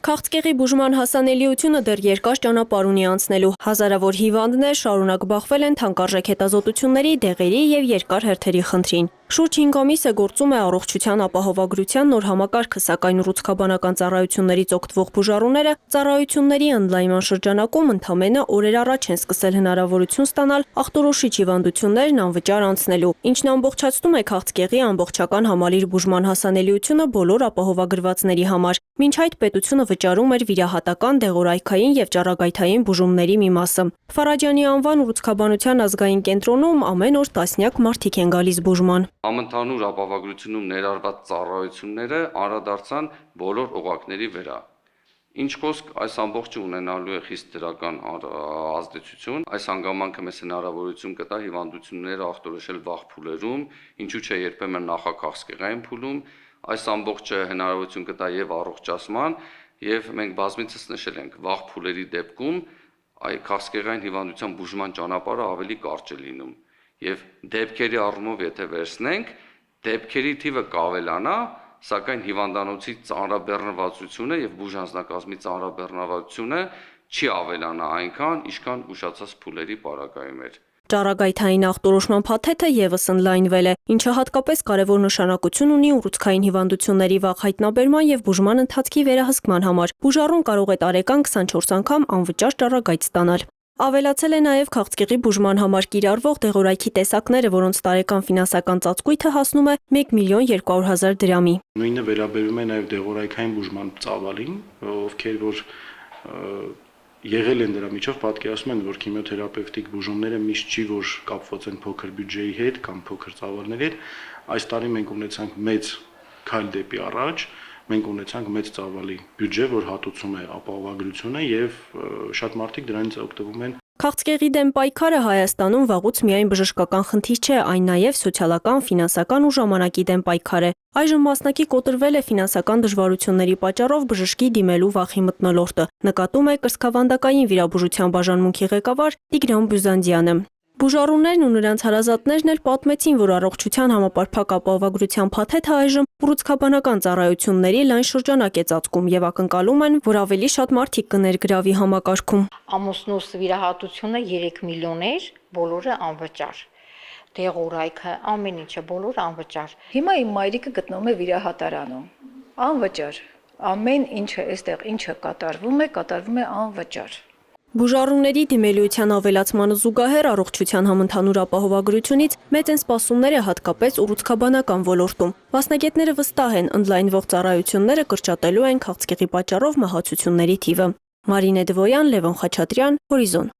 Քաղցկեղի բուժման հասանելիությունը դեռ երկար ճանապարհ ունի անցնելու։ Հազարավոր հիվանդներ շարունակ բախվել են թանկարժեք հետազոտությունների, դեղերի եւ երկար հերթերի խնդրին։ Շուրջ 5 ամիս է գործում է առողջության ապահովագրության նոր համակարգը, սակայն ուռուցքաբանական ծառայություններից օգտվող բուժառուները ծառայությունների ընդլայնման շրջանակում ընդամենը օրեր առաջ են սկսել հնարավորություն ստանալ ախտորոշիչ հիվանդություններն անվճար անցնելու, ինչն ամբողջացնում է քաղցկեղի ամբողջական համալիր բուժման հասանելիությունը բոլոր ապահովագրվածների համար։ Մինչ այդ պետությունը վճարում էր վիրահատական, դեղորայքային եւ ճառագայթային բուժումների մի մասը։ Ֆարաջյանի անվան ուռուցքաբանության ազգային կենտրոնում ամեն օր տասնյակ մարդիկ են գալիս բուժման։ Համընդհանուր ապահովագրությունում ներառված ծառայությունները անդրադարձան բոլոր օղակների վրա։ Ինչ խոսք, այս ամբողջը ունենալու է խիստ դրական ազդեցություն։ Այս հանգամանքը մեզ հնարավորություն կտա հիվանդությունները ախտորոշել վաղ փուլերում, ինչու՞ չէ երբեմն նախաքաղցկեղային փուլում։ Այս ամբողջը հնարավորություն կտա եւ առողջացման, եւ մենք բազմիցս նշել ենք, վաղ փուլերի դեպքում այ քաղցկեղային հիվանդության բուժման ճանապարհը ավելի կարճ է լինում։ Եվ դեպքերի առումով եթե վերցնենք, դեպքերի թիվը կավելանա, սակայն հիվանդանոցի ծանրաբեռնվածությունը եւ բուժանձնակազմի ծանրաբեռնվածությունը չի ավելանա այնքան, ինչքան ուշացած փուլերի պարագայում էր։ Ճառագայթային ախտորոշման փաթեթը եւս ընդլայնվել է, ինչը հատկապես կարևոր նշանակություն ունի ուռուցքային հիվանդությունների վաղ հայտնաբերման եւ բուժման ընթացքի վերահսկման համար։ Բուժառուն կարող է տարեկան 24 անգամ անվճար ճառագայթ ստանալ։ Ավելացել է նաև քաղցկեղի բուժման համար կիրառվող դեղորայքի տեսակները, որոնց տարեկան ֆինանսական ծածկույթը հասնում է 1.2 միլիոն դրամի։ Նույնը վերաբերում է նաև դեղորայքային բուժման ծավալին, ովքեր որ եղել են դրա միջով, պատկերացնում են, որ քիմիոթերապևտիկ բուժումները միշտ չի, որ կապված են փոքր բյուջեի հետ կամ փոքր ծավալների հետ։ Այս տարի մենք ունեցանք մեծ քայլ դեպի առաջ, մենք ունեցանք մեծ ծավալի բյուջե, որ հատուցում է ապահովագրությունը եւ շատ մարդիկ դրանից օգտվում են։ Քաղցկեղի դեմ պայքարը Հայաստանում վաղուց միայն բժշկական խնդիր չէ, այն նաև սոցիալական, ֆինանսական ու ժամանակի դեմ պայքար է։ Այժմ մասնակի կոտրվել է ֆինանսական դժվարությունների պատճառով բժշկի դիմելու վախի մթնոլորտը, նկատում է կրծքավանդակային վիրաբուժության բաժանմունքի ղեկավար Տիգրան Բյուզանդյանը։ Բուժառուներն ու նրանց հարազատներն էլ պատմեցին, որ առողջության համապարփակ ապահովագրության փաթեթը այժմ ուռուցքաբանական ծառայությունների լայն շրջանակ է ծածկում եւ ակնկալում են, որ ավելի շատ մարդիկ կներգրավի համակարգում։ Ամուսնուս վիրահատությունը 3 միլիոն էր, բոլորը անվճար։ Դեղորայքը, ամեն ինչը բոլորը անվճար։ Հիմա իմ մայրիկը գտնվում է վիրահատարանում, անվճար։ Ամեն ինչը այստեղ ինչը կատարվում է անվճար։ Բուժառուների դիմելիության ավելացմանը զուգահեռ առողջության համընդհանուր ապահովագրությունից մեծ են սպասումները հատկապես ուռուցքաբանական ոլորտում։ Մասնագետները վստահ են, ընդլայնվող ծառայությունները կրճատելու են քաղցկեղի պատճառով մահացությունների թիվը։ Մարինե Դվոյան, Լևոն Խաչատրյան, Հորիզոն։